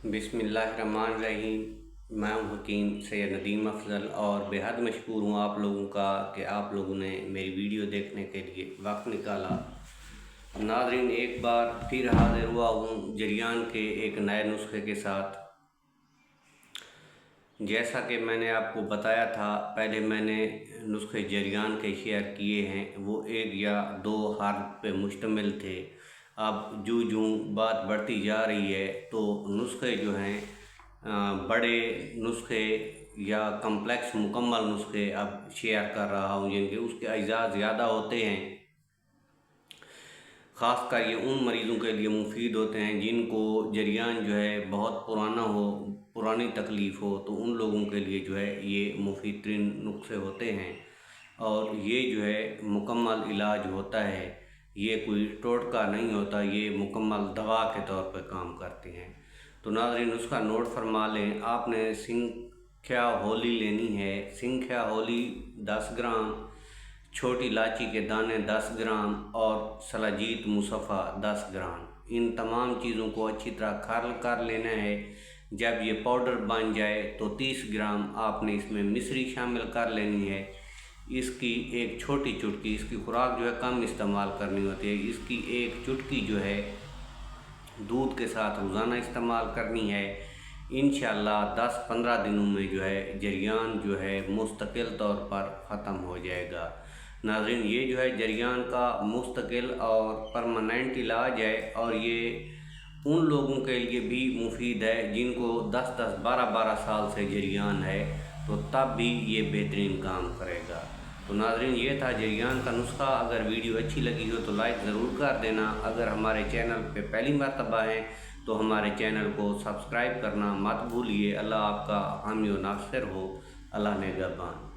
बिस्मिल्लाहिर्रहमानिर्रहीम। मैं हूं हकीम सैयद नदीम अफजल और बेहद मशकूर हूं आप लोगों का कि आप लोगों ने मेरी वीडियो देखने के लिए वक्त निकाला। नाज़रीन, एक बार फिर हाजिर हुआ हूं जरियान के एक नए नुस्खे के साथ। जैसा कि मैंने आपको बताया था, पहले मैंने नुस्खे जरियान के शेयर किए हैं, वो एक या दो हर्फ पे मुश्तमिल थे। अब जो बात बढ़ती जा रही है तो नुस्खे जो हैं बड़े नुस्खे या कम्प्लेक्स मुकम्मल नुस्खे अब शेयर कर रहा हूँ, जिनके उसके अज्जा ज़्यादा होते हैं। ख़ास कर ये उन मरीज़ों के लिए मुफीद होते हैं जिनको जरियान जो है बहुत पुराना हो, पुरानी तकलीफ़ हो, तो उन लोगों के लिए जो है ये मुफीद तरीन नुस्खे होते हैं। और ये जो है मुकम्मल इलाज होता है, ये कोई टोटका नहीं होता, ये मुकम्मल दवा के तौर पर काम करते हैं। तो नाज़रीन, उसका नोट फरमा लें। आपने सिंख्या होली लेनी है। सिंख्या होली 10 ग्राम, छोटी इलायची के दाने 10 ग्राम और सलाजीत मुसफ़ा 10 ग्राम। इन तमाम चीज़ों को अच्छी तरह खरल कर लेना है। जब ये पाउडर बन जाए तो 30 ग्राम आपने इसमें मिश्री शामिल कर लेनी है। इसकी एक छोटी चुटकी, इसकी खुराक जो है कम इस्तेमाल करनी होती है, इसकी एक चुटकी जो है दूध के साथ रोज़ाना इस्तेमाल करनी है। इंशाअल्लाह 10-15 दिनों में जो है जरियान जो है मुस्तकिल तौर पर ख़त्म हो जाएगा। नाज़रीन, ये जो है जरियान का मुस्तकिल और परमानेंट इलाज है, और ये उन लोगों के लिए भी मुफीद है जिनको 10-10, 12-12 साल से जरियान है, तो तब भी ये बेहतरीन काम करेगा। तो नाज़रीन, ये था जरियान का नुस्खा। अगर वीडियो अच्छी लगी हो तो लाइक ज़रूर कर देना। अगर हमारे चैनल पे पहली मर्तबा है तो हमारे चैनल को सब्सक्राइब करना मत भूलिए। अल्लाह आपका हामी व नासिर हो। अल्लाह निगहबान।